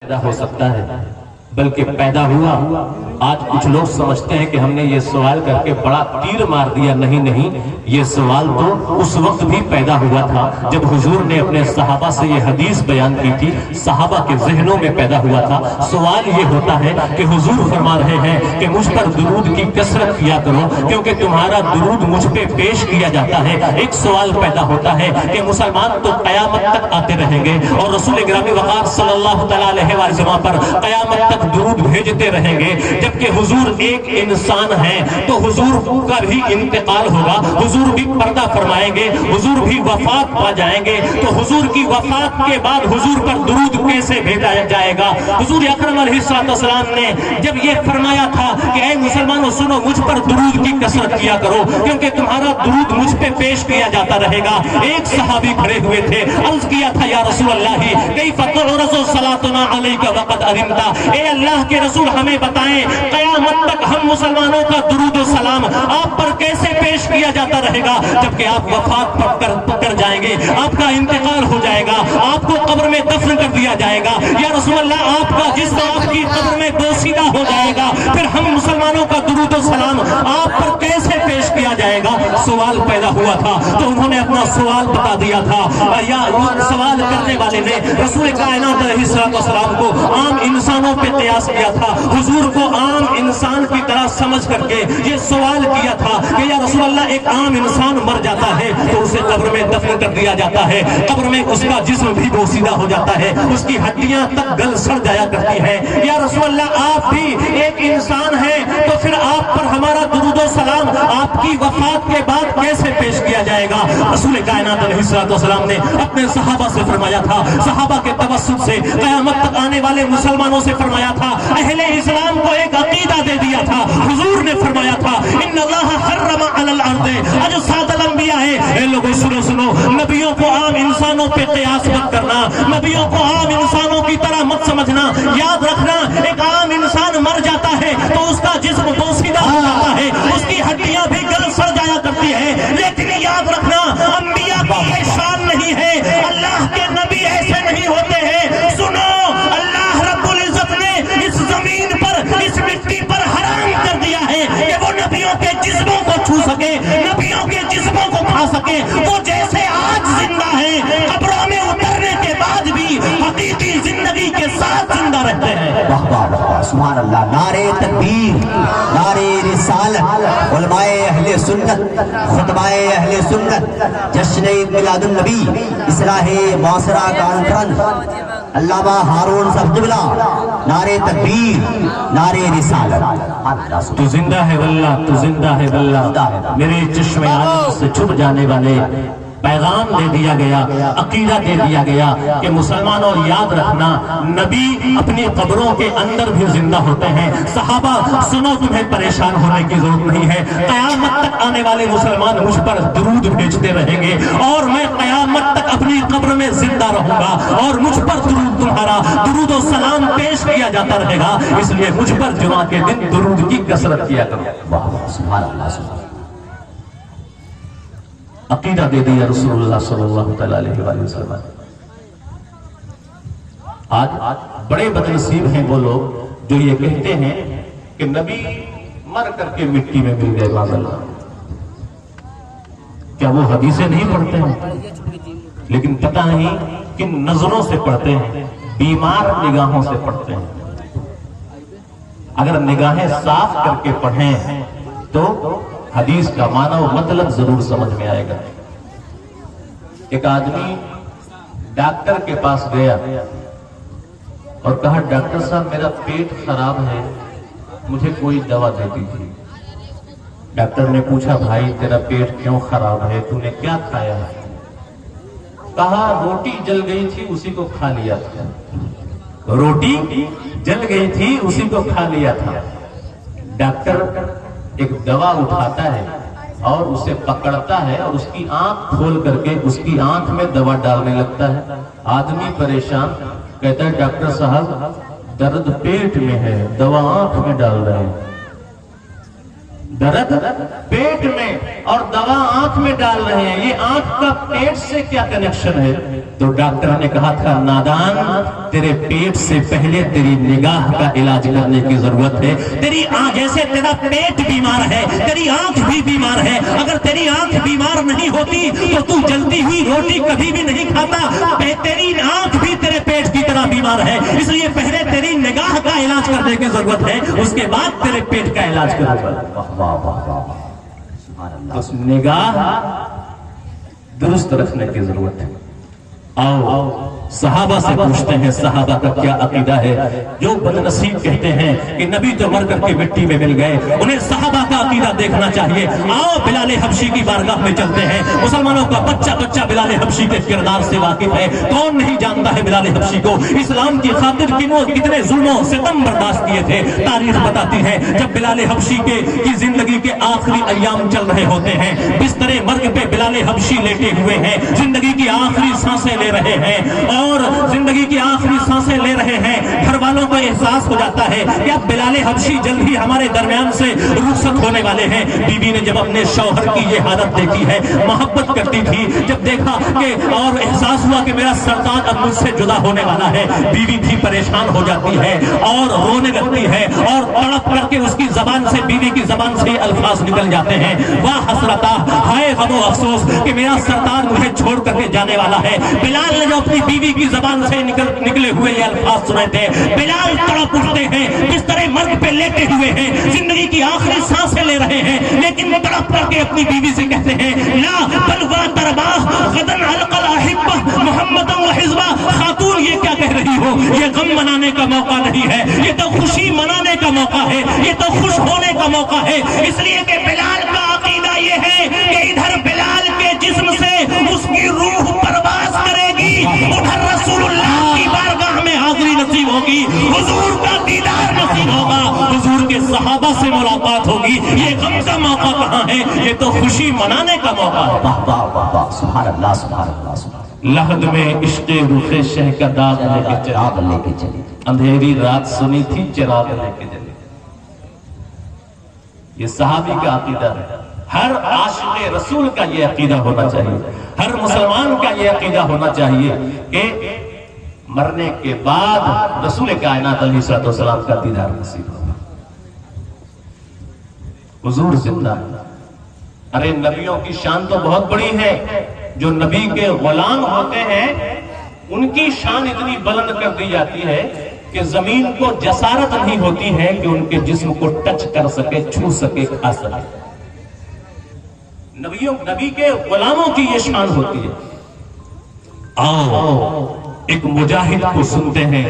پیدا ہو سکتا ہے بلکہ پیدا ہوا۔ آج کچھ لوگ سمجھتے ہیں کہ ہم نے یہ سوال کر کے بڑا تیر مار دیا۔ نہیں، یہ سوال تو اس وقت بھی پیدا ہوا تھا جب حضور نے اپنے صحابہ سے یہ حدیث بیان کی تھی، صحابہ کے ذہنوں میں پیدا ہوا تھا۔ سوال یہ ہوتا ہے کہ حضور فرما رہے ہیں کہ مجھ پر درود کی کثرت کیا کرو کیونکہ تمہارا درود مجھ پہ پیش کیا جاتا ہے۔ ایک سوال پیدا ہوتا ہے کہ مسلمان تو قیامت تک آتے رہیں گے اور رسول گرامی وقار صلی اللہ تعالیٰ علیہ وسلم پر قیامت تک درود بھیجتے رہیں گے، جبکہ حضور ایک انسان ہیں تو حضور کا بھی انتقال ہوگا، حضور بھی پردہ فرمائیں گے، حضور بھی وفات پا جائیں گے، تو حضور کی وفات کے بعد حضور پر درود کیسے بھیجا جائے گا؟ حضور اکرم علیہ السلام نے جب یہ فرمایا تھا کہ اے مسلمانوں سنو، مجھ پر درود کی کثرت کیا کرو کیونکہ تمہارا درود مجھ پہ پیش کیا جاتا رہے گا۔ ایک صحابی کھڑے ہوئے تھے، عرض کیا تھا یا رسول اللہ کیف تعرض صلاتنا علیک وقد علمت، اے اللہ کے رسول ہمیں بتائیں قیامت تک ہم مسلمانوں کا درود و سلام آپ پر کیسے پیش کیا جاتا رہے گا جبکہ آپ وفات کر جائیں گے، آپ کا انتقال ہو جائے گا، آپ کو قبر میں دفن کر دیا جائے گا، یا رسول اللہ آپ کا جسم آپ کی قبر میں بوسیدہ ہو جائے گا، پھر ہم مسلمانوں کا درود و سلام آپ پر کیسے پیش کیا جائے گا؟ سوال پیدا ہوا تھا تو انہوں نے اپنا سوال بتا دیا تھا، یا سوال کرنے والے نے رسول کائنات علیہ السلام کو عام انسانوں پہ قیاس کیا تھا، حضور کو عام انسان کی طرح سمجھ کر کے یہ سوال کیا تھا کہ یا رسول اللہ ایک عام انسان مر جاتا ہے تو اسے قبر میں دفن کر دیا جاتا ہے، قبر میں اس کا جسم بھی بوسیدہ ہو جاتا ہے، اس کی ہڈیاں تک گل سڑ جایا کرتی ہیں، یا رسول اللہ آپ بھی ایک انسان ہیں تو پھر آپ پر ہمارا درود و سلام آپ کی وفات کے بعد کیسے پیش کیا جائے گا؟ رسول کائنات علیہ السلام نے اپنے صحابہ سے فرمایا تھا، صحابہ کے توسط سے قیامت تک آنے والے مسلمانوں سے فرمایا تھا، اہل اسلام کو ایک عقیدہ دے دیا تھا۔ حضور نے فرمایا تھا ان اللہ حرم علی الارض اجساد الانبیاء، اے لوگوں سنو، نبیوں کو عام انسانوں پہ قیاس مت کرنا، نبیوں کو عام انسانوں کی طرح مت سمجھنا، یاد رکھنا ایک عام انسان مر جاتا ہے تو اس کا جسم بوسیدہ ہو جاتا ہے، اس کی ہڈیاں بھی گل سڑ جایا کرتی ہے، لیکن یاد رکھنا انبیاء کی یہ شان نہیں ہے، اللہ کے نبی ایسے نہیں ہوتے ہیں۔ سنو، اللہ رب العزت نے اس زمین پر اس مٹی پر حرام کر دیا ہے کہ وہ نبیوں کے جسموں کو چھو سکے، نبیوں کے جسموں کو کھا سکے، وہ جیسے آج زندہ ہیں قبروں میں اترنے کے بعد بھی حقیقی زندگی کے ساتھ زندہ رہتے ہیں۔ واہ واہ واہ، سبحان اللہ، نعرے تکبیر، نعرے رسالت، علماء اہل سنت، خطبہ اہل سنت، جشن میلاد النبی، اصلاح معاصرہ کانفرنس، علامہ ہارون صاحب جبلہ، نعرے تکبیر، نعرے رسالت۔ تو زندہ ہے واللہ، تو زندہ ہے واللہ، میرے چشم عالم سے چھپ جانے والے پیغام دے دیا گیا، عقیدہ دے دیا گیا کہ مسلمانوں یاد رکھنا نبی اپنی قبروں کے اندر بھی زندہ ہوتے ہیں۔ صحابہ سنو، تمہیں پریشان ہونے کی ضرورت نہیں ہے، قیامت تک آنے والے مسلمان مجھ پر درود بھیجتے رہیں گے اور میں قیامت تک اپنی قبر میں زندہ رہوں گا اور مجھ پر تمہارا درود و سلام پیش کیا جاتا رہے گا، اس لیے مجھ پر جمعہ کے دن درود کی کثرت کیا کرو۔ واہ واہ، سبحان اللہ، سبحان اللہ۔ عقیدہ دے دیا رسول اللہ صلی اللہ علیہ وآلہ وسلم۔ آج بڑے بدنصیب ہیں وہ لوگ جو یہ کہتے ہیں کہ نبی مر کر کے مٹی میں مل گئے، معاذ اللہ۔ کیا وہ حدیثیں نہیں پڑھتے ہیں؟ لیکن پتہ نہیں کن نظروں سے پڑھتے ہیں، بیمار نگاہوں سے پڑھتے ہیں۔ اگر نگاہیں صاف کر کے پڑھیں تو حدیث کا معنی و مطلب ضرور سمجھ میں آئے گا۔ ایک آدمی ڈاکٹر کے پاس گیا اور کہا ڈاکٹر صاحب میرا پیٹ خراب ہے، مجھے کوئی دوا دے دیجیے۔ ڈاکٹر نے پوچھا بھائی تیرا پیٹ کیوں خراب ہے، تو نے کیا کھایا ہے؟ کہا روٹی جل گئی تھی اسی کو کھا لیا تھا، روٹی جل گئی تھی اسی کو کھا لیا تھا۔ ڈاکٹر ایک دوا اٹھاتا ہے اور اسے پکڑتا ہے اور اس کی آنکھ کھول کر کے اس کی آنکھ میں دوا ڈالنے لگتا ہے۔ آدمی پریشان کہتا ہے ڈاکٹر صاحب درد پیٹ میں ہے، دوا آنکھ میں ڈال رہے ہیں۔ درد پیٹ میں और दवा आंख में डाल रहे हैं, ये आंख का पेट से क्या कनेक्शन है? तो डॉक्टर ने कहा था, नादान, तेरे पेट से पहले तेरी निगाह का इलाज करने की जरूरत है। तेरी आंख, जैसे तेरा पेट बीमार है, तेरी आंख भी बीमार है। अगर तेरी आंख बीमार नहीं होती तो तू जलती हुई रोटी कभी भी नहीं खाता। तेरी आंख भी तेरे पेट की तरह बीमार है, इसलिए पहले तेरी निगाह का इलाज करने की जरूरत है, उसके बाद तेरे पेट का इलाज करूंगा। तो निगाह दुरुस्त रखने की जरूरत है। आओ सहाबा से पूछते हैं, सहाबा का क्या अकीदा है। जो बदनसीब कहते हैं कि नबी तो मर करके मिट्टी में मिल गए, उन्हें सहाबा का अकीदा देखना चाहिए। आओ बिलाल हबशी की बारगाह में चलते हैं। मुसलमानों का बच्चा बच्चा बिलाल हबशी के किरदार से वाकिफ है। कौन नहीं जानता है बिलाल हबशी को? इस्लाम की खातिर कितने जुल्मों सितम बर्दाश्त किए थे। तारीख बताती है, जब बिलाल हबशी की जिंदगी के आखिरी अय्याम चल रहे होते हैं, बिस्तरे मर्ग पे बिलाल हबशी लेटे हुए हैं, जिंदगी की आखिरी सांसें ले रहे हैं और जिंदगी की आखिरी सांसें ले रहे हैं। घर वालों को एहसास हो जाता है कि अब बिलाल हबशी जल्द ही हमारे दरमियान से रुखसत होने वाले हैं। बीवी ने जब अपने शौहर की ये हालत देखी है, मोहब्बत करती थी, जब देखा कि और एहसास हुआ कि मेरा सरताज अब मुझसे जुदा होने वाला है, बीवी थी परेशान हो जाती है और रोने लगती है और तड़प करके उसकी जबान से, बीवी की जबान से अल्फाज निकल जाते हैं, वाह हसरता, हाय गमो अफसोस कि मेरा सरताज मुझे छोड़ करके जाने वाला है। बिलाल ने जो अपनी बीवी की जबान से निकले हुए ये अल्फाज सुने थे, बिलाल तड़प उठते हैं, बिस्तरे मर्ग पे लेटे हुए हैं, जिंदगी की आखिरी सांसें ले रहे हैं, लेकिन तड़प करके अपनी बीवी से कहते हैं, ला बलवा तरबाह गदन अलकल अहिब्बा मुहम्मदन व हिज़्बा। खातून ये क्या कह रही हो? ये गम मनाने का मौका नहीं है, ये तो खुशी मनाने का मौका है, ये तो खुश होने का मौका है। इसलिए कि बिलाल का अकीदा ये है कि इधर बिलाल के जिस्म से उसकी रूह परवाज़ करेगी, उधर रसूलुल्लाह की बारगाह में हाजिरी नसीब होगी, हुजूर का दीदार नसीब होगा, हुजूर के सहाबा से मुलाकात होगी। ये गम का मौका कहाँ है? ये तो खुशी मनाने का मौका है। वाह वाह वाह वाह, सुभान अल्लाह, सुभान अल्लाह, सुभान लहद में इश्क़े रुखे शह का दाग लेके चली, अंधेरी रात सुनी थी चिराग लेके चली। ये सहाबी का अकीदा है। हर आशिक़े रसूल का ये अकीदा होना चाहिए, हर मुसलमान का ये अकीदा होना चाहिए कि मरने के बाद रसूल कायनात अलैहिस्सलाम का दीदार नसीब होगा। हुजूर जिंदा है। अरे नबियों की शान तो बहुत बड़ी है। जो नबी के गुलाम होते हैं उनकी शान इतनी बुलंद कर दी जाती है कि जमीन को जसारत नहीं होती है कि उनके जिस्म को टच कर सके, छू सके, खा सके। नबी के गुलामों की ये शान होती है। आओ एक मुजाहिद को सुनते हैं।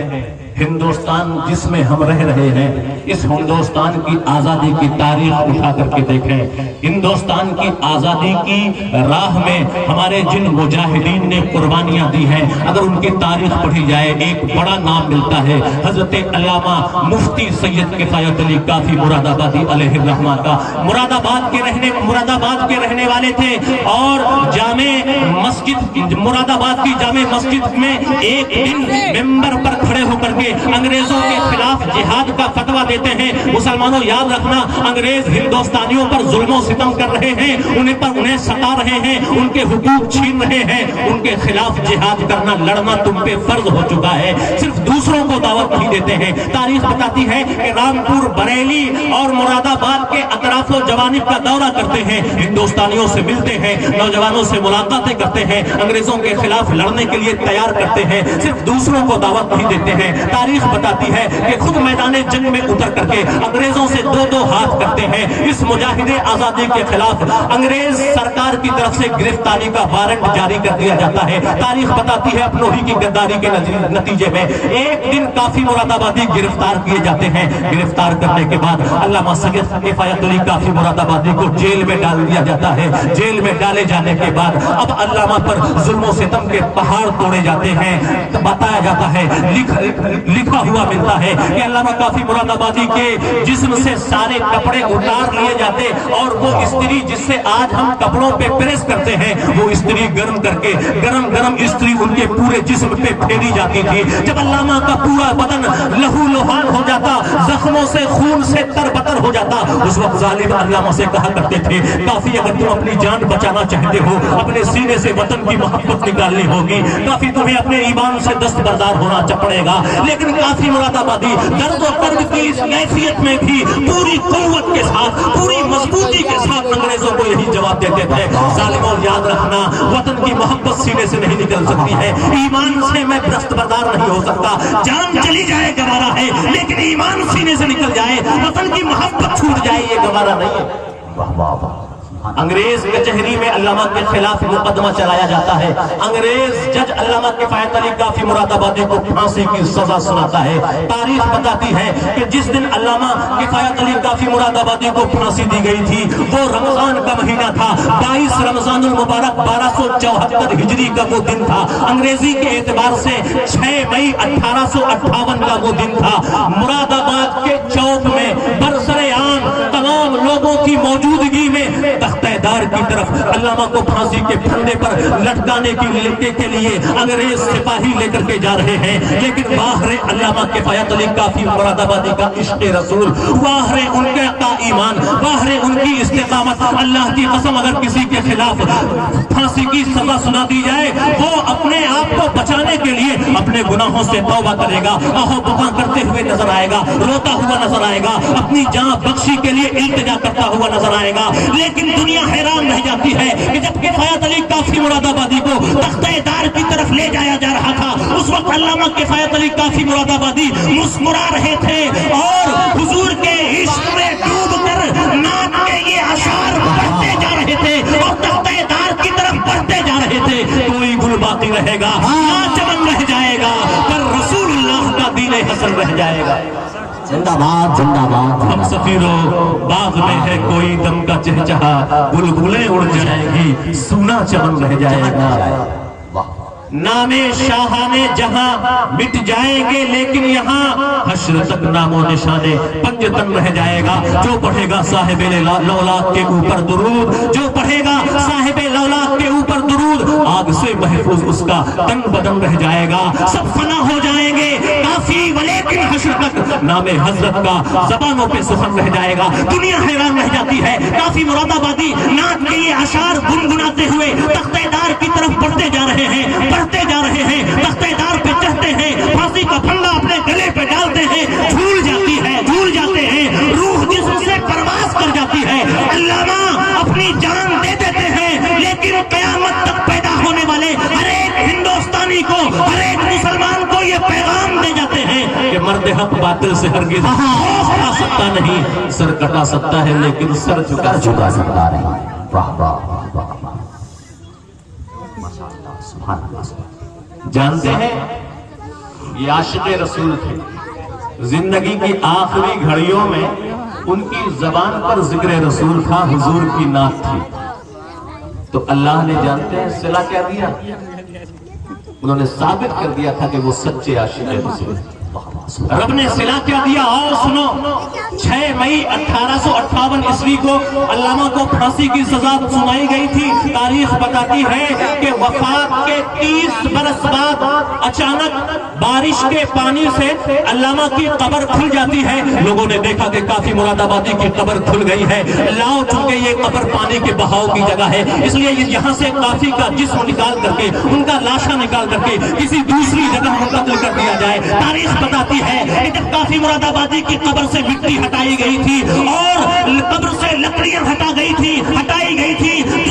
हिंदुस्तान जिसमें हम रह रहे हैं, इस हिंदुस्तान की आजादी की तारीख उठा करके देखें। हिंदुस्तान की आजादी की राह में हमारे जिन मुजाहिदीन ने कुर्बानियां दी हैं, अगर उनकी तारीख पढ़ी जाए, एक बड़ा नाम मिलता है हजरत अल्लामा मुफ्ती सैयद किफायत अली काफी मुरादाबादी अलैहिर्रहमा का। मुरादाबाद के रहने वाले थे और जामे मस्जिद, मुरादाबाद की जामे मस्जिद में एक दिन मेंबर पर खड़े होकर के अंग्रेजों के खिलाफ जिहाद का फतवा देते हैं। मुसलमानों याद रखना, अंग्रेज हिंदुस्तानियों पर जुल्मों सितम कर रहे हैं, उन्हें सता रहे हैं, उनके हुकूक छीन रहे हैं। उनके खिलाफ जिहाद करना, लड़ना तुम पे फर्ज हो चुका है, सिर्फ दूसरों को दावत नहीं देते हैं। तारीख बताती है कि रामपुर, बरेली और मुरादाबाद के अतराफो जवानिब का दौरा करते हैं, हिंदुस्तानियों से मिलते हैं, नौजवानों से मुलाकातें करते हैं, अंग्रेजों के खिलाफ लड़ने के लिए तैयार करते हैं, सिर्फ दूसरों को दावत नहीं देते हैं। तारीख बताती है कि खुद मैदाने जंग में उतर करके अंग्रेजों से दो हाथ करते हैं। इस मुजाहिदे आजादी के खिलाफ अंग्रेज सरकार की तरफ से गिरफ्तारी का वारंट जारी कर दिया जाता है। तारीख बताती है अपनोही की गद्दारी के नतीजे में एक दिन काफी मुरादाबादी गिरफ्तार किए जाते हैं। गिरफ्तार करने के बाद अल्लामा सैयद किफायत अली काफी मुरादाबादी को जेल में डाल दिया जाता है। जेल में डाले जाने के बाद अब अल्लामा पर जुल्म सितम के पहाड़ तोड़े जाते हैं। तो बताया जाता है, लिखा हुआ मिलता है कि अल्लामा काफी मुरादाबादी के जिस्म से सारे कपड़े उतार लिए जाते और वो स्त्री जिससे आज हम कपड़ों पे प्रेस करते हैं वो स्त्री गर्म करके गरम गरम स्त्री उनके पूरे जिस्म पे फेरी जाती थी। जब अल्लामा का पूरा बदन लहू लुहान हो जाता, जख्मों से खून से तरबतर हो जाता, उस वक्त जालिम अल्लामा से कहा करते थे काफी अगर तुम अपनी जान बचाना चाहते हो, अपने सीने से वतन की मोहब्बत निकालनी होगी, काफी तुम्हें अपने ईमान से दस्तबरदार होना पड़ेगा। लेकिन काफी मुरादाबादी दर्द और कर्ब की इस कैफियत में भी पूरी कुव्वत के साथ, पूरी मजबूती के साथ अंग्रेजों को यही जवाब देते थे, जालिमों याद रखना वतन की मोहब्बत सीने से नहीं निकल सकती है, ईमान से मैं दस्तबरदार नहीं हो सकता, जान चली जाए गवारा है, लेकिन ईमान सीने से निकल जाए, वतन की मोहब्बत छूट जाए, ये गवारा नहीं है। वाह वाह वाह। अंग्रेज कचहरी में अल्लामा के खिलाफ मुकदमा चलाया जाता है। अंग्रेज जज अल्लामा किफायत अली काफी मुरादाबादी को फांसी की सजा सुनाता है। तारीख बताती है कि जिस दिन अल्लामा किफायत अली काफी मुरादाबादी को फांसी दी गई थी वो रमजान का महीना था, 22 रमजानुल मुबारक 1274 हिजरी का वो दिन था। अंग्रेजी के एतबार से 6 मई 1858 का वो दिन था। मुरादाबाद के चौक में बरसरे-आम तमाम लोगों की मौजूदगी में तख्तेदार की तरफ अल्लामा को फांसी के फंदे पर लटकाने के लिए अंग्रेज सिपाही लेकर के जा रहे हैं। लेकिन वाहरे अल्लामा किफायत अली काफी मुरादाबादी का इश्क़ रसूल, वाहरे उनके का ईमान, वाहरे उनकी इस्तिकामत, अल्लाह की कसम अगर किसी के खिलाफ फांसी की सजा सुना दी जाए वो अपने आप को बचाने के लिए अपने गुनाहों से तौबा करेगा, आहो बुका करते हुए नजर आएगा, रोता हुआ नजर आएगा, अपनी जान बख्शी के लिए इल्तिजा करता हुआ नजर आएगा। लेकिन दुनिया हैरान रह जाती है कि जब किफायत अली काफी मुरादाबादी को तख्तेदार की तरफ ले जाया जा रहा था उस वक्त अल्लामा किफायत अली काफी मुरादाबादी मुस्कुरा रहे थे और हुजूर के इश्क में डूब कर नात के ये अशार पढ़ते जा रहे थे और तख्तेदार की तरफ बढ़ते जा रहे थे। कोई गुल बाकी रहेगा, चमन रह जाएगा, पर रसूलुल्लाह का दीन हसन रह जाएगा। जिंदाबाद जिंदाबाद। हम सफीरों बाग में है कोई दम का चहचहा, बुलबुलें उड़ जाएंगी, सूना चमन रह जाएगा। नामे शाहाने जहां मिट जाएंगे लेकिन यहाँ हश्र तक नामो निशाने पंजतन रह जाएगा। जो पढ़ेगा साहिबे लौलाक के ऊपर दुरूद, जो पढ़ेगा साहिबे लौलाक के ऊपर दुरूद, आग से महफूज उसका तन बदन रह जाएगा। सब फना हो जाएंगे काफी वलेकिन हश्र तक नामे हजरत का जबानों पे सुखन रह जाएगा। दुनिया हैरान रह जाती है। काफी मुरादाबादी नात के ये अशार गुनगुनाते हुए तख्तेदार की तरफ बढ़ते जा रहे हैं, बढ़ते जा रहे हैं, तख्तेदार पे चढ़ते हैं, फांसी का फंदा अपने गले पे डालते हैं, झूल जाती है, झूल जाते हैं, रूह जिस्म से परवास कर जाती है। अल्लामा अपनी जान दे देते हैं लेकिन कयामत तक पैदा होने वाले हर एक हिंदुस्तानी को, हर एक मुसलमान को ये पैगाम दे जाते हैं कि मर्द हक बातिल से हरगिज़ आ सकता नहीं, सर कटा सकता है लेकिन सर झुका सकता नहीं। वाह वाह वाह वाह। जानते हैं ये आशिक़े रसूल थे, जिंदगी की आखिरी घड़ियों में उनकी जबान पर जिक्र रसूल था, हुजूर की नात थी। तो अल्लाह ने जानते हैं सिला क्या दिया, उन्होंने साबित कर दिया था कि वो सच्चे आशिक़े रसूल। रब ने सिला क्या दिया, आओ सुनो। 6 मई 1858 ईस्वी को अल्लामा को फांसी की सजा सुनाई गई थी। तारीख बताती है कि वफात के 30 बरस बाद अचानक बारिश के पानी से अल्लामा की कब्र खुल जाती है। लोगों ने देखा कि काफी मुरादाबादी की कब्र खुल गई है। लाओ चूंकि ये कब्र पानी के बहाव की जगह है इसलिए यहाँ से काफी का जिस्म निकाल करके, उनका लाशा निकाल करके किसी दूसरी जगह मुंतकिल कर दिया जाए। तारीख बताती है कि जब काफी मुरादाबादी की कब्र से मिट्टी हटाई गई थी और कब्र से लकड़ियां हटाई गई थी